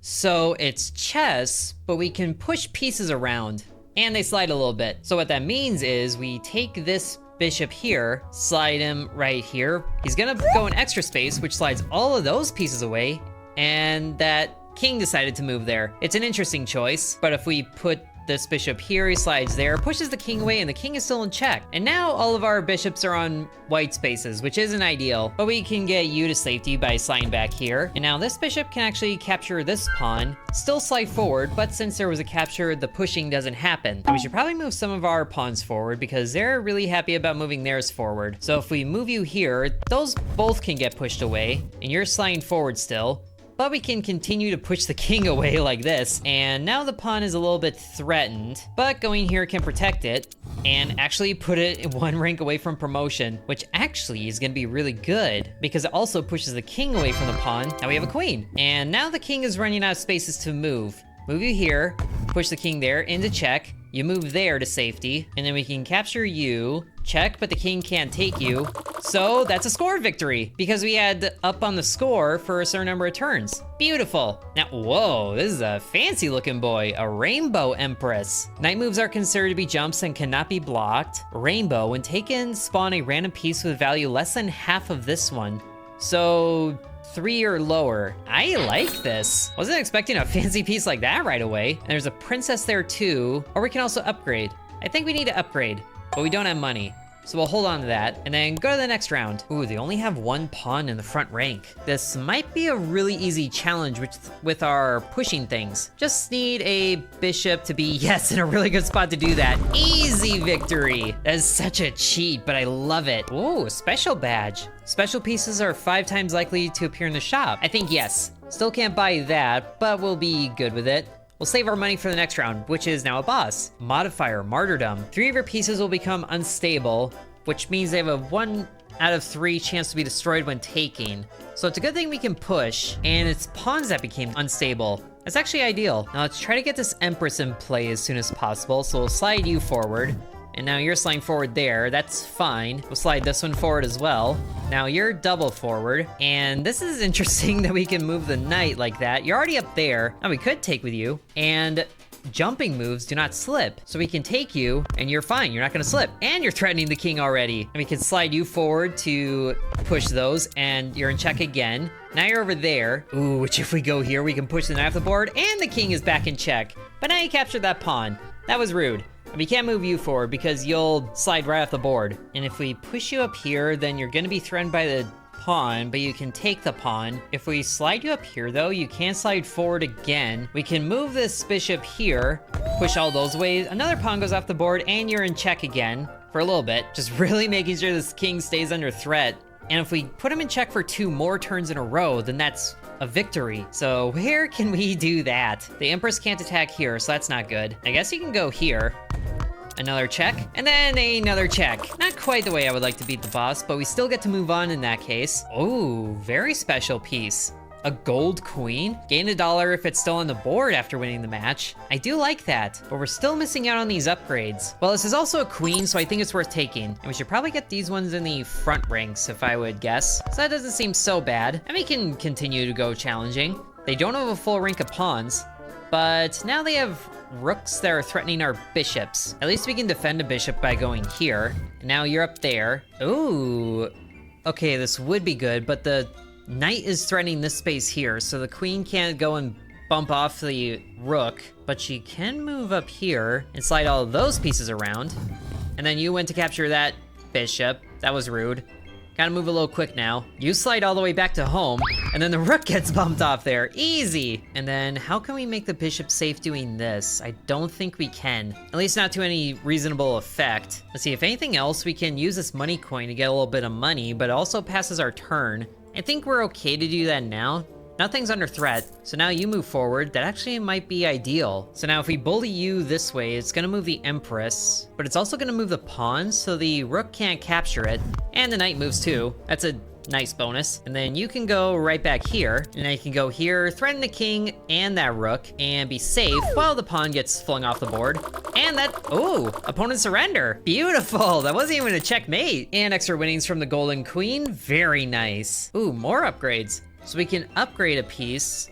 So it's chess, but we can push pieces around and they slide a little bit. So what that means is we take this bishop here, slide him right here. He's gonna go in extra space, which slides all of those pieces away, and that king decided to move there. It's an interesting choice, but if we put this bishop here, he slides there, pushes the king away, and the king is still in check. And now all of our bishops are on white spaces, which isn't ideal, but we can get you to safety by sliding back here. And now this bishop can actually capture this pawn, still slide forward, but since there was a capture, the pushing doesn't happen. And we should probably move some of our pawns forward because they're really happy about moving theirs forward. So if we move you here, those both can get pushed away, and you're sliding forward still. But we can continue to push the king away like this, and now the pawn is a little bit threatened, but going here can protect it, and actually put it 1 rank away from promotion, which actually is gonna be really good, because it also pushes the king away from the pawn. Now we have a queen, and now the king is running out of spaces to move. Move you here, push the king there into check, you move there to safety, and then we can capture you, check, but the king can't take you. So that's a score victory, because we had up on the score for a certain number of turns. Beautiful. Now, whoa, this is a fancy looking boy, a rainbow empress. Knight moves are considered to be jumps and cannot be blocked. Rainbow, when taken, spawn a random piece with value less than half of this one. So 3 or lower. I like this. Wasn't expecting a fancy piece like that right away. And there's a princess there too, or we can also upgrade. I think we need to upgrade, but we don't have money. So we'll hold on to that and then go to the next round. Ooh, they only have 1 pawn in the front rank. This might be a really easy challenge with our pushing things. Just need a bishop to be, yes, in a really good spot to do that. Easy victory. That is such a cheat, but I love it. Ooh, a special badge. Special pieces are 5 times likely to appear in the shop. I think yes. Still can't buy that, but we'll be good with it. We'll save our money for the next round, which is now a boss. Modifier, Martyrdom. 3 of your pieces will become unstable, which means they have a 1 out of 3 chance to be destroyed when taking. So it's a good thing we can push, and it's pawns that became unstable. That's actually ideal. Now let's try to get this Empress in play as soon as possible, so we'll slide you forward. And now you're sliding forward there, that's fine. We'll slide this one forward as well. Now you're double forward, and this is interesting that we can move the knight like that. You're already up there. Now we could take with you, and jumping moves do not slip. So we can take you, and you're fine, you're not gonna slip. And you're threatening the king already. And we can slide you forward to push those, and you're in check again. Now you're over there. Ooh, which if we go here, we can push the knight off the board, and the king is back in check. But now you captured that pawn. That was rude. We can't move you forward because you'll slide right off the board. And if we push you up here, then you're gonna be threatened by the pawn, but you can take the pawn. If we slide you up here though, you can slide forward again. We can move this bishop here, push all those ways. Another pawn goes off the board and you're in check again for a little bit. Just really making sure this king stays under threat. And if we put him in check for 2 more turns in a row, then that's a victory. So where can we do that? The Empress can't attack here, so that's not good. I guess you can go here. Another check, and then another check. Not quite the way I would like to beat the boss, but we still get to move on in that case. Oh, very special piece. A gold queen? Gain $1 if it's still on the board after winning the match. I do like that, but we're still missing out on these upgrades. Well, this is also a queen, so I think it's worth taking. And we should probably get these ones in the front ranks, if I would guess. So that doesn't seem so bad. And we can continue to go challenging. They don't have a full rank of pawns, but now they have rooks that are threatening our bishops. At least we can defend a bishop by going here. And now you're up there. Ooh. Okay, this would be good, but the knight is threatening this space here, so the queen can't go and bump off the rook, but she can move up here and slide all of those pieces around. And then you went to capture that bishop. That was rude. Gotta move a little quick now. You slide all the way back to home, and then the rook gets bumped off there. Easy! And then how can we make the bishop safe doing this? I don't think we can. At least not to any reasonable effect. Let's see, if anything else, we can use this money coin to get a little bit of money, but it also passes our turn. I think we're okay to do that now. Nothing's under threat, so now you move forward. That actually might be ideal. So now if we bully you this way, it's gonna move the Empress, but it's also gonna move the pawn, so the rook can't capture it, and the knight moves too. That's a nice bonus. And then you can go right back here, and then you can go here, threaten the king and that rook, and be safe while the pawn gets flung off the board. And that, oh, opponent surrender. Beautiful, that wasn't even a checkmate. And extra winnings from the golden queen, very nice. Ooh, more upgrades. So we can upgrade a piece,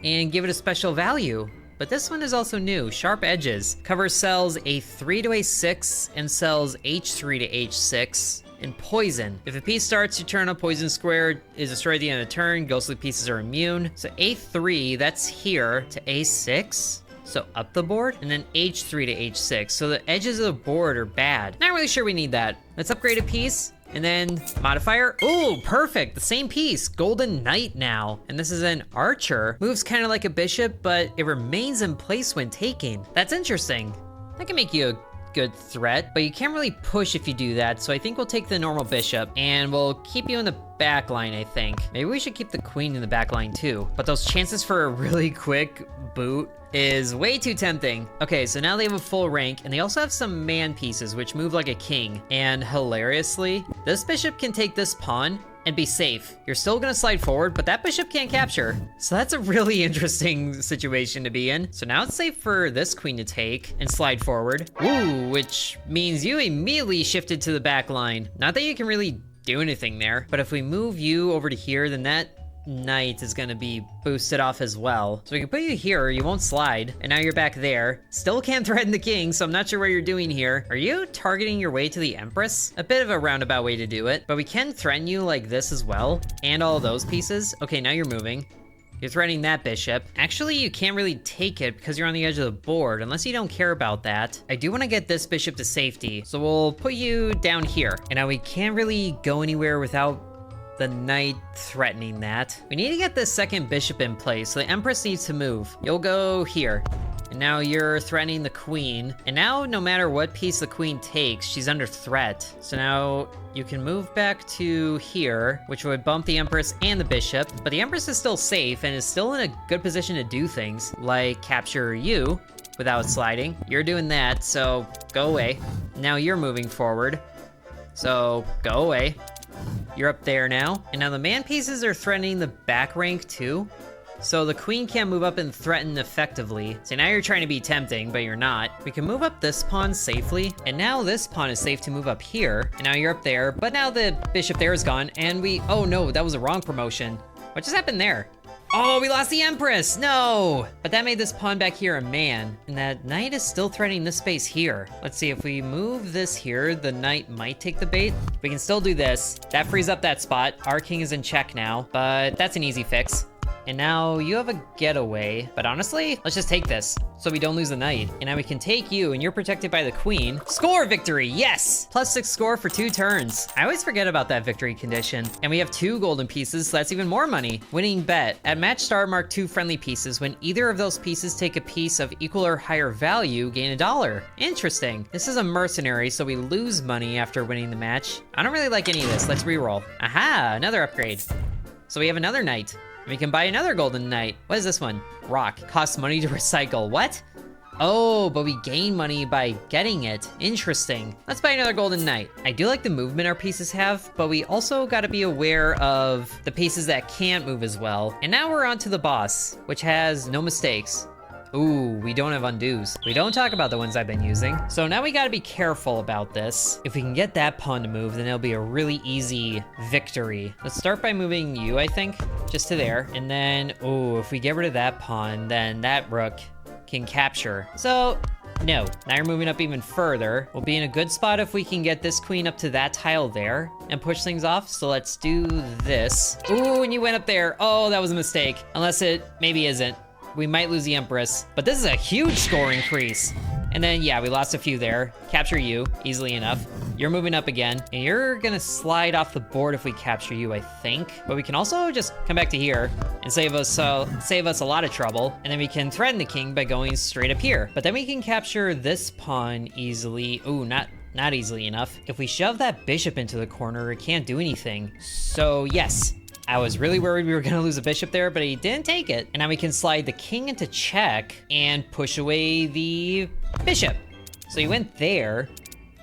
and give it a special value. But this one is also new, sharp edges. Covers cells A3 to A6 and cells H3 to H6. And poison. If a piece starts to turn a poison square, is destroyed at the end of the turn, ghostly pieces are immune. So A3, that's here, to A6. So up the board, and then H3 to H6. So the edges of the board are bad. Not really sure we need that. Let's upgrade a piece. And then modifier. Oh, perfect. The same piece. Golden Knight now. And this is an archer. Moves kind of like a bishop, but it remains in place when taking. That's interesting. That can make you a good threat, but you can't really push if you do that. So I think we'll take the normal bishop and we'll keep you in the back line, I think. Maybe we should keep the queen in the back line too. But those chances for a really quick boot is way too tempting. Okay, so now they have a full rank, and they also have some man pieces, which move like a king. And hilariously, this bishop can take this pawn and be safe. You're still gonna slide forward, but that bishop can't capture. So that's a really interesting situation to be in. So now it's safe for this queen to take and slide forward. Ooh, which means you immediately shifted to the back line. Not that you can really do anything there, but if we move you over to here, then that knight is gonna be boosted off as well. So we can put you here, you won't slide, and now you're back there. Still can't threaten the king, so I'm not sure what you're doing here. Are you targeting your way to the Empress? A bit of a roundabout way to do it, but we can threaten you like this as well, and all of those pieces. Okay, now you're moving. You're threatening that bishop. Actually, you can't really take it because you're on the edge of the board, unless you don't care about that. I do want to get this bishop to safety, so we'll put you down here. And now we can't really go anywhere without the knight threatening that. We need to get this second bishop in place, so the Empress needs to move. You'll go here. And now you're threatening the queen. And now no matter what piece the queen takes, she's under threat. So now you can move back to here, which would bump the Empress and the bishop. But the Empress is still safe and is still in a good position to do things, like capture you without sliding. You're doing that, so go away. Now you're moving forward, so go away. You're up there now. And now the man pieces are threatening the back rank too. So the queen can't move up and threaten effectively. So now you're trying to be tempting, but you're not. We can move up this pawn safely. And now this pawn is safe to move up here. And now you're up there, but now the bishop there is gone. And oh no, that was a wrong promotion. What just happened there? Oh, we lost the Empress, no! But that made this pawn back here a man, and that knight is still threatening this space here. Let's see, if we move this here, the knight might take the bait. We can still do this. That frees up that spot. Our king is in check now, but that's an easy fix. And now you have a getaway, but honestly, let's just take this so we don't lose the knight. And now we can take you and you're protected by the queen. Score victory, yes! +6 score for 2 turns. I always forget about that victory condition. And we have 2 golden pieces, so that's even more money. Winning bet. At match start, mark 2 friendly pieces. When either of those pieces take a piece of equal or higher value, gain $1. Interesting. This is a mercenary, so we lose money after winning the match. I don't really like any of this. Let's reroll. Aha, another upgrade. So we have another knight. We can buy another golden knight. What is this one? Rock. Costs money to recycle. What? Oh, but we gain money by getting it. Interesting. Let's buy another golden knight. I do like the movement our pieces have, but we also gotta be aware of the pieces that can't move as well. And now we're on to the boss, which has no mistakes. Ooh, we don't have undos. We don't talk about the ones I've been using. So now we gotta be careful about this. If we can get that pawn to move, then it'll be a really easy victory. Let's start by moving you, I think, just to there. And then, ooh, if we get rid of that pawn, then that rook can capture. So, no, now you're moving up even further. We'll be in a good spot if we can get this queen up to that tile there and push things off. So let's do this. Ooh, and you went up there. Oh, that was a mistake. Unless it maybe isn't. We might lose the Empress, but this is a huge score increase. And then, yeah, we lost a few there. Capture you, easily enough. You're moving up again, and you're gonna slide off the board if we capture you, I think. But we can also just come back to here and save us a lot of trouble. And then we can threaten the king by going straight up here. But then we can capture this pawn easily. Ooh, not easily enough. If we shove that bishop into the corner, it can't do anything. So yes, I was really worried we were gonna lose a bishop there, but he didn't take it. And now we can slide the king into check and push away the bishop. So he went there.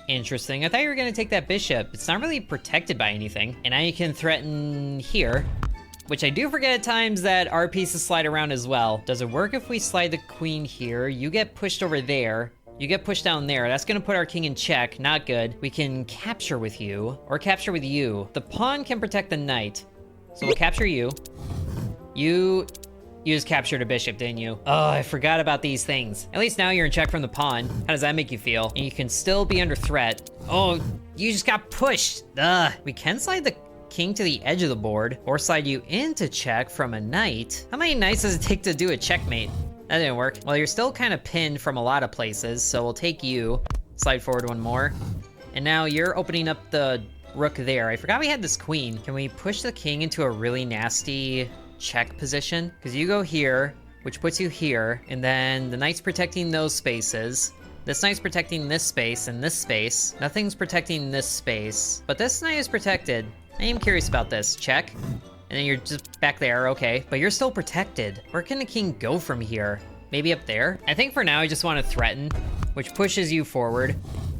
Interesting. I thought you were gonna take that bishop. It's not really protected by anything. And now you can threaten here, which I do forget at times that our pieces slide around as well. Does it work if we slide the queen here? You get pushed over there. You get pushed down there. That's gonna put our king in check. Not good. We can capture with you, or capture with you. The pawn can protect the knight. So we'll capture you. You You just captured a bishop, didn't you? Oh, I forgot about these things. At least now you're in check from the pawn. How does that make you feel? And you can still be under threat. Oh, you just got pushed. Ugh. We can slide the king to the edge of the board or slide you into check from a knight. How many knights does it take to do a checkmate? That didn't work. Well, you're still kind of pinned from a lot of places, so we'll take you, slide forward one more. And now you're opening up the rook there. I forgot we had this queen. Can we push the king into a really nasty check position? Because you go here, which puts you here, and then the knight's protecting those spaces. This knight's protecting this space and this space. Nothing's protecting this space, but this knight is protected. I am curious about this. Check. And then you're just back there, okay. But you're still protected. Where can the king go from here? Maybe up there? I think for now I just want to threaten, which pushes you forward.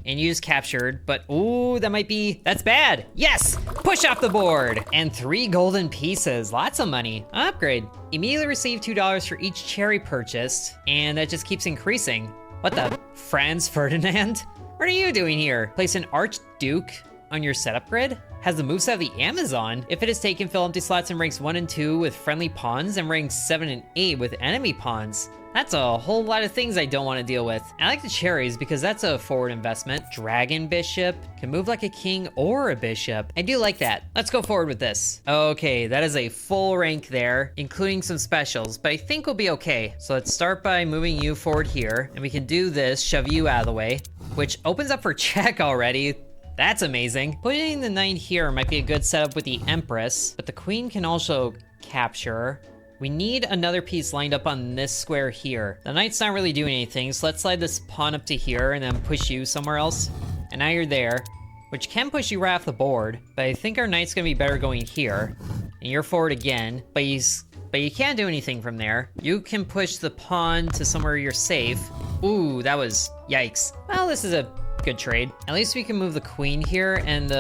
And you just captured, but ooh, that's bad. Yes, push off the board. And 3 golden pieces, lots of money. Upgrade. Immediately receive $2 for each cherry purchased, and that just keeps increasing. What the, Franz Ferdinand? What are you doing here? Place an Archduke on your setup grid? Has the moveset of the Amazon. If it is taken, fill empty slots in ranks 1 and 2 with friendly pawns and ranks 7 and 8 with enemy pawns. That's a whole lot of things I don't want to deal with. I like the cherries because that's a forward investment. Dragon bishop, can move like a king or a bishop. I do like that. Let's go forward with this. Okay, that is a full rank there, including some specials, but I think we'll be okay. So let's start by moving you forward here, and we can do this, shove you out of the way, which opens up for check already. That's amazing. Putting the knight here might be a good setup with the Empress, but the queen can also capture. We need another piece lined up on this square here. The knight's not really doing anything, so let's slide this pawn up to here and then push you somewhere else. And now you're there, which can push you right off the board, but I think our knight's gonna be better going here. And you're forward again, but you can't do anything from there. You can push the pawn to somewhere you're safe. Ooh, that was, yikes. Well, this is a good trade. At least we can move the queen here and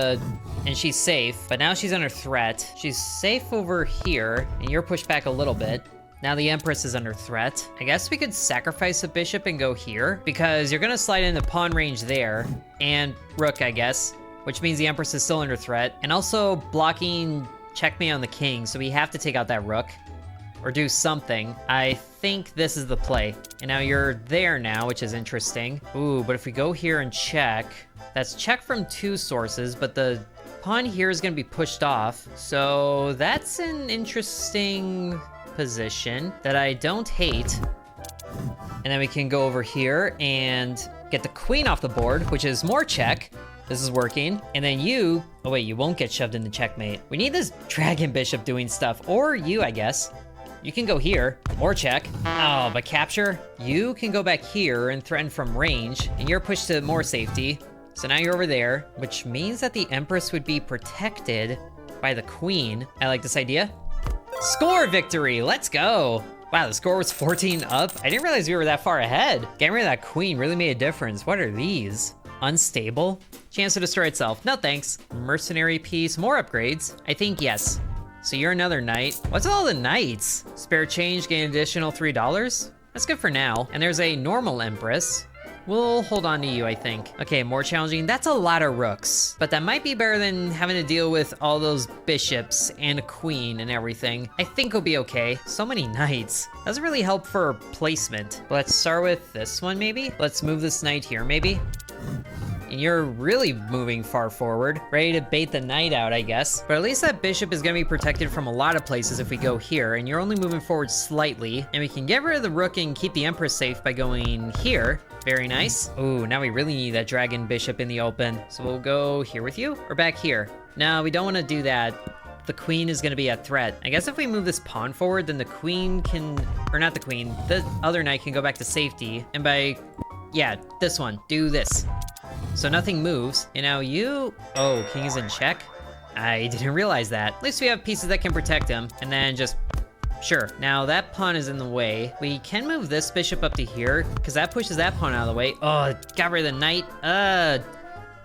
she's safe, but now she's under threat. She's safe over here, and you're pushed back a little bit. Now the Empress is under threat. I guess we could sacrifice a bishop and go here, because you're gonna slide in the pawn range there, and rook, I guess, which means the Empress is still under threat, and also blocking checkmate on the king, so we have to take out that rook, or do something. I think this is the play. And now you're there now, which is interesting. Ooh, but if we go here and check, that's check from 2 sources, but the pawn here is gonna be pushed off. So that's an interesting position that I don't hate. And then we can go over here and get the queen off the board, which is more check. This is working. And then you, oh wait, you won't get shoved into checkmate. We need this dragon bishop doing stuff, or you, I guess. You can go here, more check. Oh, but capture? You can go back here and threaten from range, and you're pushed to more safety. So now you're over there, which means that the Empress would be protected by the queen. I like this idea. Score victory, let's go. Wow, the score was 14 up. I didn't realize we were that far ahead. Getting rid of that queen really made a difference. What are these? Unstable? Chance to destroy itself. No thanks. Mercenary piece, more upgrades. I think yes. So you're another knight. What's all the knights? Spare change, gain additional $3? That's good for now. And there's a normal Empress. We'll hold on to you, I think. Okay, more challenging. That's a lot of rooks, but that might be better than having to deal with all those bishops and a queen and everything. I think we'll be okay. So many knights. Doesn't really help for placement. Let's start with this one, maybe? Let's move this knight here, maybe? And you're really moving far forward, ready to bait the knight out, I guess. But at least that bishop is gonna be protected from a lot of places if we go here, and you're only moving forward slightly. And we can get rid of the rook and keep the Empress safe by going here. Very nice. Ooh, now we really need that dragon bishop in the open. So we'll go here with you, or back here? No, we don't wanna do that. The queen is gonna be a threat. I guess if we move this pawn forward, then the queen can, or not the queen, the other knight can go back to safety. And by, yeah, this one, do this. So nothing moves, and now you, oh, king is in check? I didn't realize that. At least we have pieces that can protect him, and then just, sure. Now that pawn is in the way. We can move this bishop up to here, because that pushes that pawn out of the way. Oh, got rid of the knight.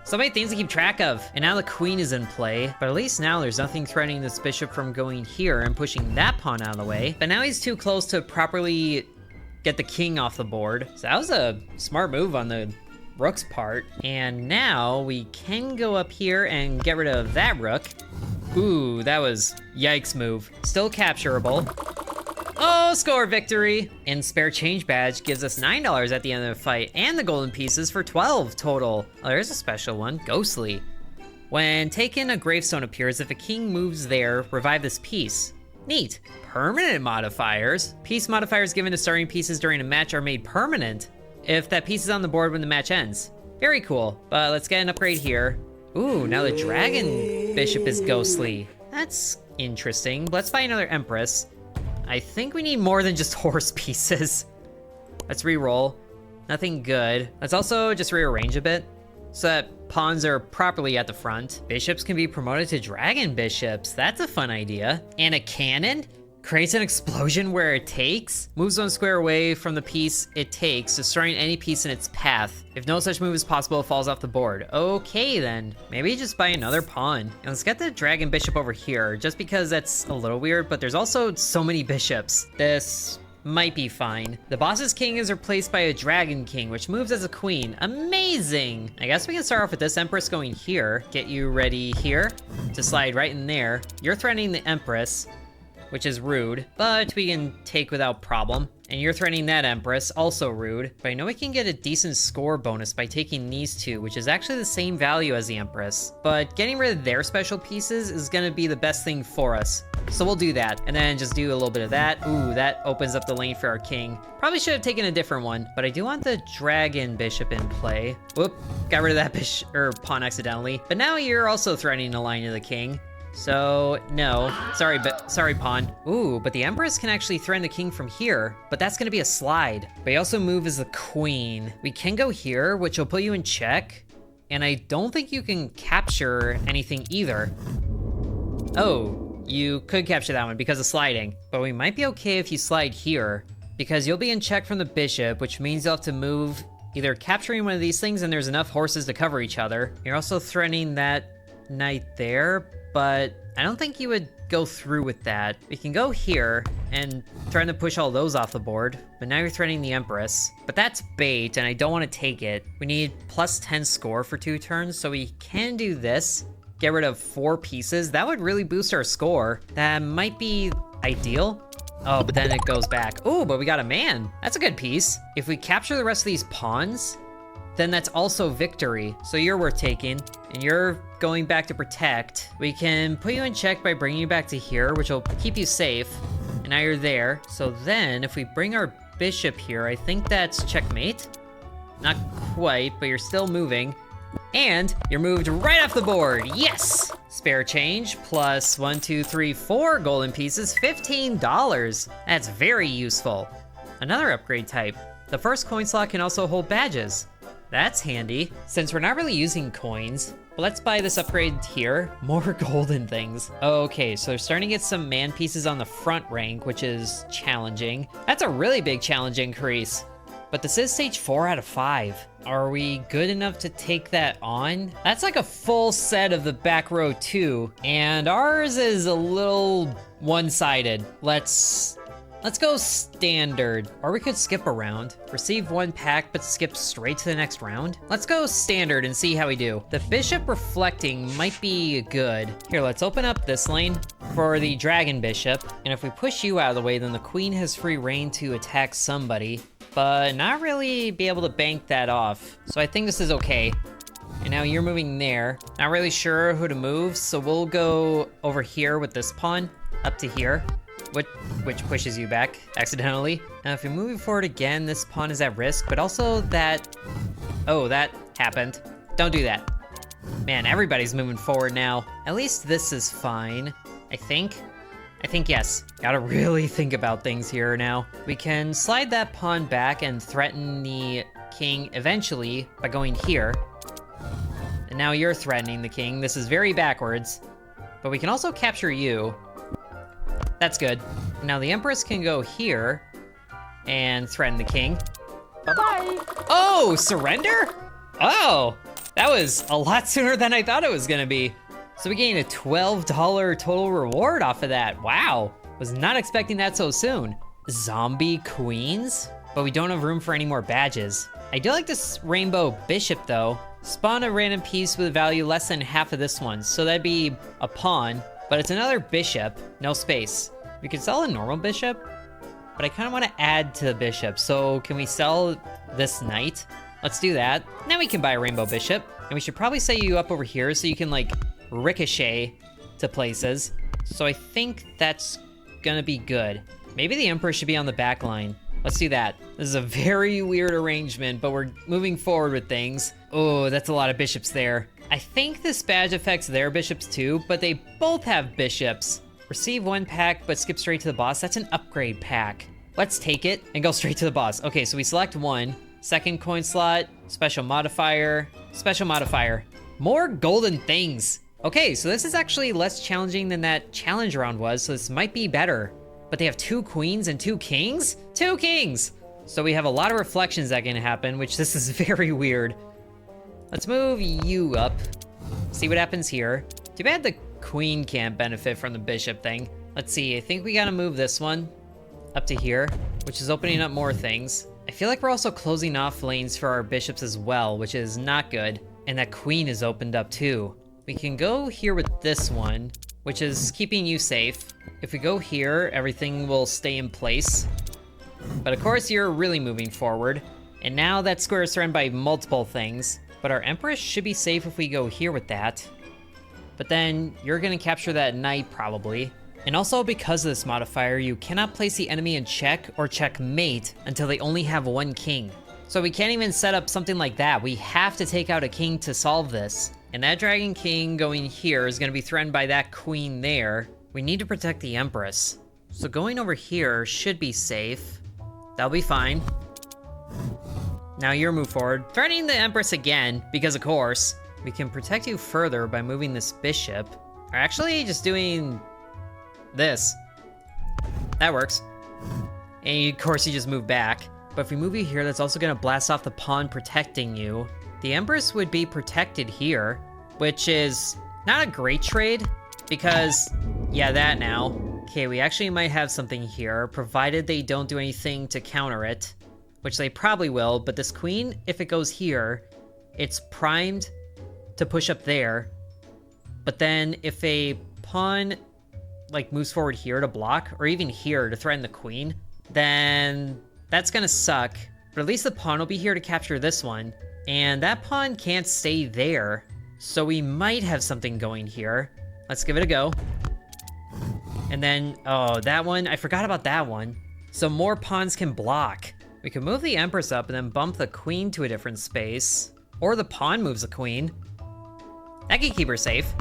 So many things to keep track of. And now the queen is in play, but at least now there's nothing threatening this bishop from going here and pushing that pawn out of the way. But now he's too close to properly get the king off the board. So that was a smart move on the rook's part. And now we can go up here and get rid of that rook. Ooh, that was yikes move. Still capturable. Oh, score victory! And spare change badge gives us $9 at the end of the fight, and the golden pieces for 12 total. Oh, there's a special one, ghostly. When taken, a gravestone appears. If a king moves there, revive this piece. Neat. Permanent modifiers. Piece modifiers given to starting pieces during a match are made permanent if that piece is on the board when the match ends. Very cool, but let's get an upgrade here. Ooh, now the dragon bishop is ghostly. That's interesting. Let's buy another empress. I think we need more than just horse pieces. Let's re-roll. Nothing good. Let's also just rearrange a bit so that pawns are properly at the front. Bishops can be promoted to dragon bishops. That's a fun idea. And a cannon creates an explosion where it takes, moves one square away from the piece it takes, destroying any piece in its path. If no such move is possible, it falls off the board. Okay then, maybe just buy another pawn. And let's get the dragon bishop over here, just because that's a little weird, but there's also so many bishops. This might be fine. The boss's king is replaced by a dragon king, which moves as a queen. Amazing! I guess we can start off with this empress going here. Get you ready here to slide right in there. You're threatening the empress, which is rude, but we can take without problem. And you're threatening that empress, also rude. But I know we can get a decent score bonus by taking these two, which is actually the same value as the empress. But getting rid of their special pieces is gonna be the best thing for us. So we'll do that, and then just do a little bit of that. Ooh, that opens up the lane for our king. Probably should have taken a different one, but I do want the dragon bishop in play. Whoop, got rid of that bishop, or pawn accidentally. But now you're also threatening a line to the king. So, no. Sorry, pawn. Ooh, but the empress can actually threaten the king from here, but that's gonna be a slide. But you also move as the queen. We can go here, which will put you in check, and I don't think you can capture anything either. Oh, you could capture that one because of sliding, but we might be okay if you slide here, because you'll be in check from the bishop, which means you'll have to move either capturing one of these things and there's enough horses to cover each other. You're also threatening that knight there, but I don't think you would go through with that. We can go here and trying to push all those off the board, but now you're threatening the empress. But that's bait, and I don't want to take it. We need plus 10 score for 2 turns, so we can do this. Get rid of 4 pieces. That would really boost our score. That might be ideal. Oh, but then it goes back. Oh, but we got a man. That's a good piece. If we capture the rest of these pawns, then that's also victory. So you're worth taking, and you're going back to protect. We can put you in check by bringing you back to here, which will keep you safe. And now you're there. So then if we bring our bishop here, I think that's checkmate. Not quite, but you're still moving. And you're moved right off the board. Yes! Spare change plus 1, 2, 3, 4 golden pieces, $15. That's very useful. Another upgrade type. The first coin slot can also hold badges. That's handy. Since we're not really using coins, let's buy this upgrade here. More golden things. Okay, so we're starting to get some man pieces on the front rank, which is challenging. That's a really big challenge increase. But this is stage 4 out of 5. Are we good enough to take that on? That's like a full set of the back row too. And ours is a little one-sided. Let's go standard, or we could skip a round. Receive 1 pack, but skip straight to the next round. Let's go standard and see how we do. The bishop reflecting might be good. Here, let's open up this lane for the dragon bishop. And if we push you out of the way, then the queen has free reign to attack somebody, but not really be able to bank that off. So I think this is okay. And now you're moving there. Not really sure who to move, so we'll go over here with this pawn, up to here. Which pushes you back accidentally. Now if you're moving forward again, this pawn is at risk, but also that, oh, that happened. Don't do that. Man, everybody's moving forward now. At least this is fine, I think yes. Gotta really think about things here now. We can slide that pawn back and threaten the king eventually by going here. And now you're threatening the king. This is very backwards, but we can also capture you. That's good. Now the empress can go here and threaten the king. Bye-bye. Oh, surrender? Oh, that was a lot sooner than I thought it was gonna be. So we gained a $12 total reward off of that. Wow, was not expecting that so soon. Zombie queens? But we don't have room for any more badges. I do like this rainbow bishop though. Spawn a random piece with a value less than half of this one. So that'd be a pawn. But it's another bishop, no space. We could sell a normal bishop, but I kind of want to add to the bishop. So can we sell this knight? Let's do that. Now we can buy a rainbow bishop. And we should probably set you up over here so you can like ricochet to places. So I think that's gonna be good. Maybe the emperor should be on the back line. Let's do that. This is a very weird arrangement, but we're moving forward with things. Oh, that's a lot of bishops there. I think this badge affects their bishops too, but they both have bishops. Receive 1 pack, but skip straight to the boss. That's an upgrade pack. Let's take it and go straight to the boss. Okay, so we select 1. Second coin slot, special modifier, special modifier. More golden things. Okay, so this is actually less challenging than that challenge round was, so this might be better. But they have 2 queens and 2 kings? 2 kings! So we have a lot of reflections that can happen, which this is very weird. Let's move you up. See what happens here. Too bad the queen can't benefit from the bishop thing. Let's see, I think we gotta move this one up to here, which is opening up more things. I feel like we're also closing off lanes for our bishops as well, which is not good. And that queen is opened up too. We can go here with this one, which is keeping you safe. If we go here, everything will stay in place. But of course, you're really moving forward. And now that square is surrounded by multiple things. But our empress should be safe if we go here with that. But then you're gonna capture that knight probably. And also because of this modifier, you cannot place the enemy in check or checkmate until they only have 1 king. So we can't even set up something like that. We have to take out a king to solve this. And that dragon king going here is gonna be threatened by that queen there. We need to protect the empress. So going over here should be safe. That'll be fine. Now you're move forward. Threatening the empress again, because of course. We can protect you further by moving this bishop. Or actually just doing this. That works. And of course you just move back. But if we move you here, that's also gonna blast off the pawn protecting you. The empress would be protected here, which is not a great trade because, yeah, that now. Okay, we actually might have something here, provided they don't do anything to counter it, which they probably will, but this queen, if it goes here, it's primed to push up there. But then if a pawn like moves forward here to block, or even here to threaten the queen, then that's gonna suck. But at least the pawn will be here to capture this one. And that pawn can't stay there. So we might have something going here. Let's give it a go. And then, oh, that one, I forgot about that one. So more pawns can block. We can move the empress up and then bump the queen to a different space. Or the pawn moves the queen. That can keep her safe.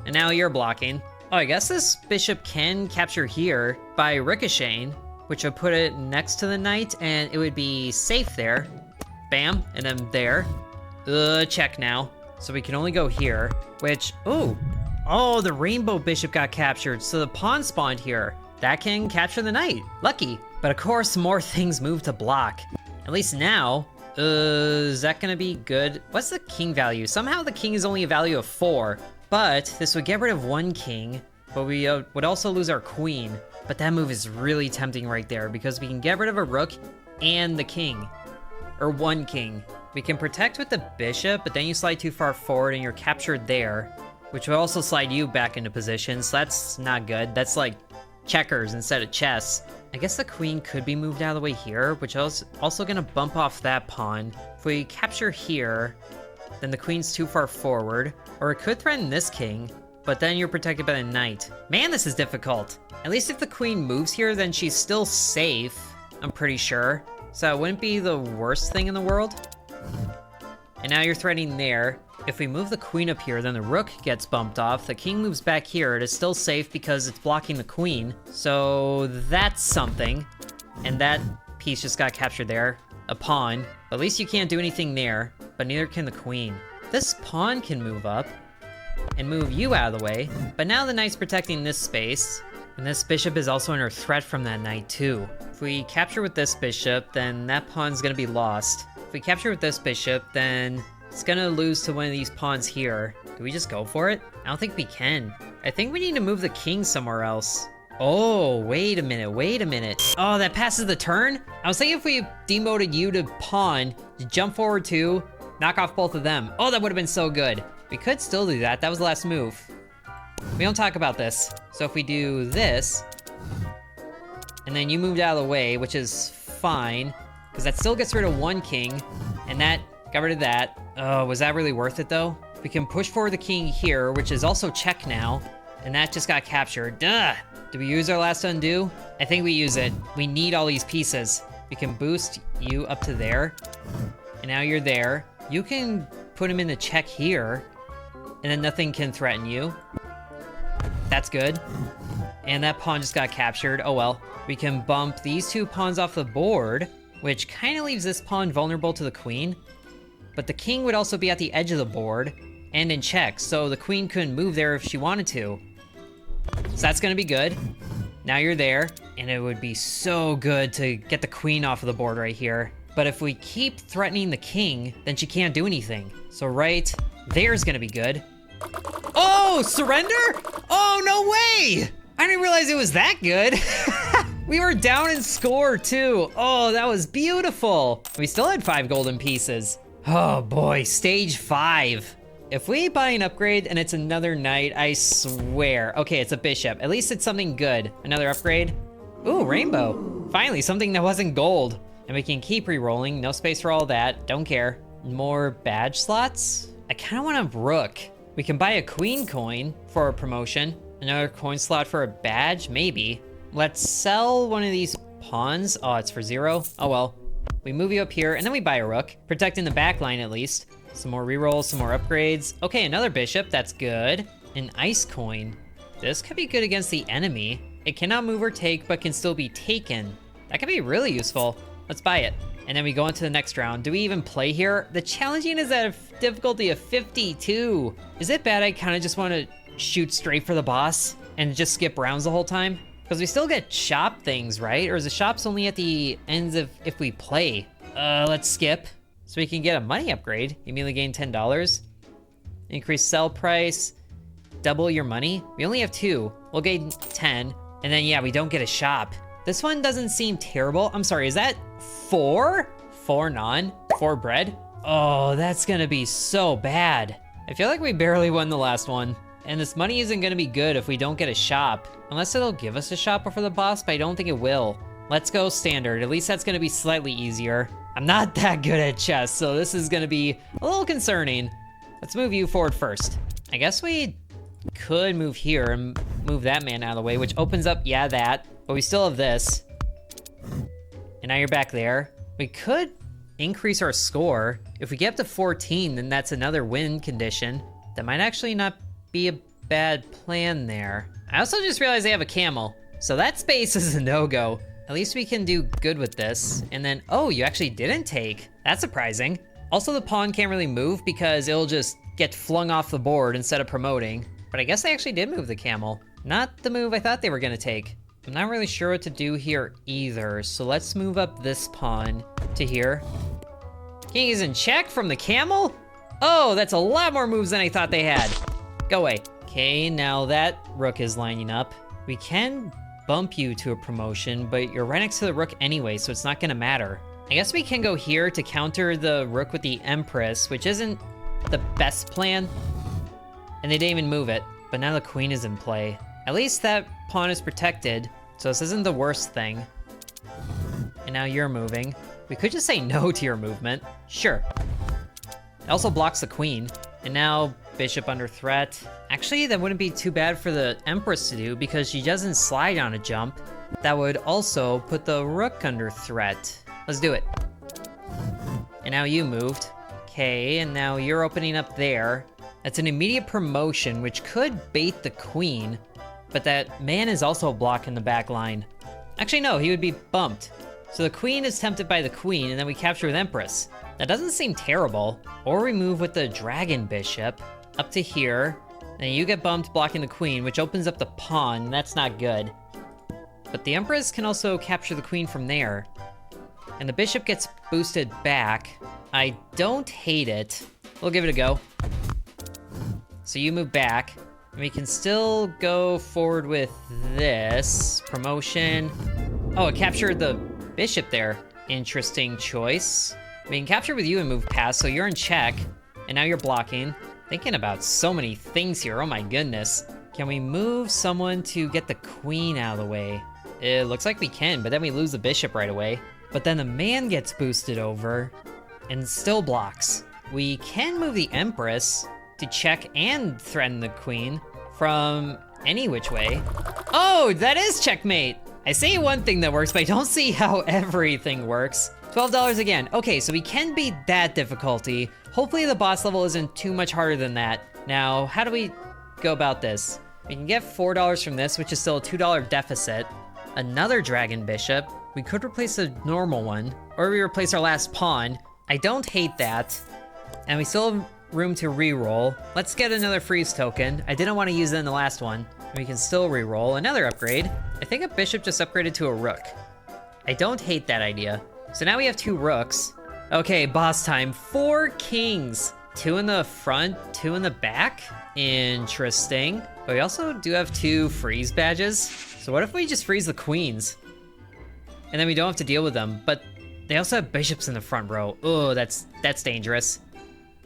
And now you're blocking. Oh, I guess this bishop can capture here by ricocheting, which would put it next to the knight and it would be safe there. Bam, and then there. Check now. So we can only go here, which, oh, the rainbow bishop got captured, so the pawn spawned here. That can capture the knight, lucky. But of course, more things move to block. At least now, is that gonna be good? What's the king value? Somehow the king is only a value of 4, but this would get rid of 1 king, but we would also lose our queen. But that move is really tempting right there because we can get rid of a rook and the king. Or 1 king. We can protect with the bishop, but then you slide too far forward and you're captured there, which will also slide you back into position, so that's not good. That's like checkers instead of chess. I guess the queen could be moved out of the way here, which is also gonna bump off that pawn. If we capture here, then the queen's too far forward, or it could threaten this king, but then you're protected by the knight. Man, this is difficult. At least if the queen moves here, then she's still safe, I'm pretty sure. So it wouldn't be the worst thing in the world. And now you're threatening there. If we move the queen up here, then the rook gets bumped off. The king moves back here. It is still safe because it's blocking the queen. So that's something. And that piece just got captured there. A pawn. At least you can't do anything there, but neither can the queen. This pawn can move up and move you out of the way. But now the knight's protecting this space. And this bishop is also under threat from that knight too. If we capture with this bishop, then that pawn's gonna be lost. If we capture with this bishop, then it's gonna lose to one of these pawns here. Do we just go for it? I don't think we can. I think we need to move the king somewhere else. Oh, wait a minute. Oh, that passes the turn? I was thinking if we demoted you to pawn, you jump forward too, knock off both of them. Oh, that would have been so good. We could still do that. That was the last move. We don't talk about this. So if we do this, and then you moved out of the way, which is fine, because that still gets rid of one king, and that got rid of that. Oh, was that really worth it though? We can push forward the king here, which is also check now, and that just got captured. Duh! Did we use our last undo? I think we use it. We need all these pieces. We can boost you up to there, and now you're there. You can put him in the check here, and then nothing can threaten you. That's good. And that pawn just got captured. Oh well. We can bump these two pawns off the board, which kind of leaves this pawn vulnerable to the queen. But the king would also be at the edge of the board and in check, so the queen couldn't move there if she wanted to. So that's gonna be good. Now you're there, and it would be so good to get the queen off of the board right here. But if we keep threatening the king, then she can't do anything. So right there's gonna be good. Oh, surrender? Oh, no way! I didn't realize it was that good. We were down in score too. Oh, that was beautiful. We still had 5 golden pieces. Oh boy, stage 5. If we buy an upgrade and it's another knight, I swear. Okay, it's a bishop. At least it's something good. Another upgrade. Ooh, rainbow. Finally, something that wasn't gold. And we can keep re-rolling. No space for all that. Don't care. More badge slots? I kind of want a rook. We can buy a queen coin for a promotion. Another coin slot for a badge? Maybe. Let's sell one of these pawns. Oh, it's for 0. Oh well. We move you up here, and then we buy a rook. Protecting the back line at least. Some more rerolls, some more upgrades. Okay, another bishop. That's good. An ice coin. This could be good against the enemy. It cannot move or take, but can still be taken. That could be really useful. Let's buy it. And then we go into the next round. Do we even play here? The challenging is at a difficulty of 52. Is it bad I kind of just want to shoot straight for the boss and just skip rounds the whole time? Because we still get shop things, right? Or is the shops only at the ends of if we play? Let's skip. So we can get a money upgrade. You immediately gain $10. Increase sell price. Double your money. We only have 2. We'll gain 10. And then, yeah, we don't get a shop. This one doesn't seem terrible. I'm sorry, is that 4? 4 non? 4 bread? Oh, that's gonna be so bad. I feel like we barely won the last one. And this money isn't gonna be good if we don't get a shop. Unless it'll give us a shop before the boss, but I don't think it will. Let's go standard. At least that's gonna be slightly easier. I'm not that good at chess, so this is gonna be a little concerning. Let's move you forward first. I guess we could move here and move that man out of the way, which opens up, yeah, that. But we still have this. And now you're back there. We could increase our score. If we get up to 14, then that's another win condition. That might actually not be a bad plan there. I also just realized they have a camel. So that space is a no-go. At least we can do good with this. And then, oh, you actually didn't take. That's surprising. Also, the pawn can't really move because it'll just get flung off the board instead of promoting. But I guess they actually did move the camel. Not the move I thought they were gonna take. I'm not really sure what to do here either, so let's move up this pawn to here. King is in check from the camel? Oh, that's a lot more moves than I thought they had. Go away. Okay, now that rook is lining up. We can bump you to a promotion, but you're right next to the rook anyway, so it's not gonna matter. I guess we can go here to counter the rook with the Empress, which isn't the best plan. And they didn't even move it, but now the queen is in play. At least that pawn is protected, so this isn't the worst thing. And now you're moving. We could just say no to your movement. Sure. It also blocks the queen. And now bishop under threat. Actually, that wouldn't be too bad for the Empress to do because she doesn't slide on a jump. That would also put the rook under threat. Let's do it. And now you moved. Okay, and now you're opening up there. That's an immediate promotion, which could bait the queen. But that man is also blocking the back line. Actually, no, he would be bumped. So the queen is tempted by the queen, and then we capture with Empress. That doesn't seem terrible. Or we move with the dragon bishop up to here. And you get bumped blocking the queen, which opens up the pawn. That's not good. But the Empress can also capture the queen from there. And the bishop gets boosted back. I don't hate it. We'll give it a go. So you move back. We can still go forward with this. Promotion. Oh, it captured the bishop there. Interesting choice. We can capture with you and move past, so you're in check. And now you're blocking. Thinking about so many things here, oh my goodness. Can we move someone to get the queen out of the way? It looks like we can, but then we lose the bishop right away. But then the man gets boosted over and still blocks. We can move the empress to check and threaten the queen from any which way. Oh, that is checkmate. I see one thing that works, but I don't see how everything works. $12 again. Okay, so we can beat that difficulty. Hopefully the boss level isn't too much harder than that. Now, how do we go about this? We can get $4 from this, which is still a $2 deficit. Another dragon bishop. We could replace a normal one, or we replace our last pawn. I don't hate that. And we still have room to re-roll. Let's get another freeze token. I didn't want to use it in the last one. We can still re-roll. Another upgrade. I think a bishop just upgraded to a rook. I don't hate that idea. So now we have 2 rooks. Okay, boss time. 4 kings. 2 in the front, 2 in the back. Interesting. But we also do have 2 freeze badges. So what if we just freeze the queens? And then we don't have to deal with them. But they also have bishops in the front row. Oh, that's dangerous.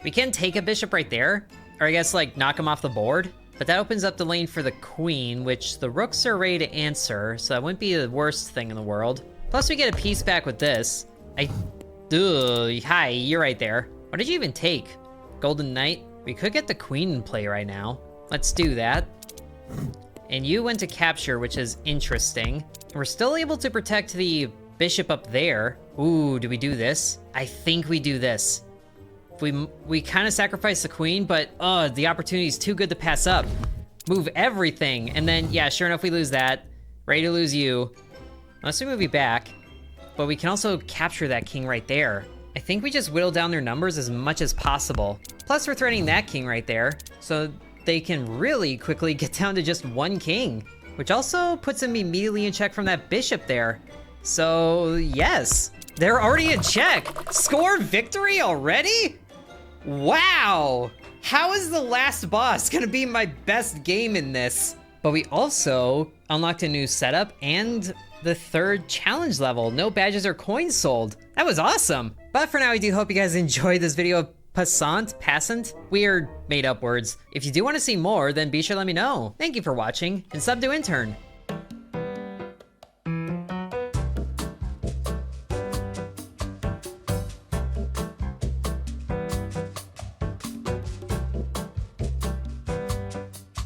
We can take a bishop right there. Or I guess like knock him off the board. But that opens up the lane for the queen, which the rooks are ready to answer. So that wouldn't be the worst thing in the world. Plus we get a piece back with this. Hi, you're right there. What did you even take? Golden Knight? We could get the queen in play right now. Let's do that. And you went to capture, which is interesting. We're still able to protect the bishop up there. Ooh, do we do this? I think we do this. We kind of sacrifice the queen, but the opportunity is too good to pass up. Move everything, and then, yeah, sure enough, we lose that. Ready to lose you. Unless we move you back. But we can also capture that king right there. I think we just whittle down their numbers as much as possible. Plus, we're threatening that king right there, so they can really quickly get down to just 1 king, which also puts them immediately in check from that bishop there. So, yes, they're already in check. Score victory already? Wow! How is the last boss gonna be my best game in this? But we also unlocked a new setup and the 3rd challenge level. No badges or coins sold. That was awesome. But for now, I do hope you guys enjoyed this video of Passant? Weird made up words. If you do want to see more, then be sure to let me know. Thank you for watching, and sub to Intern.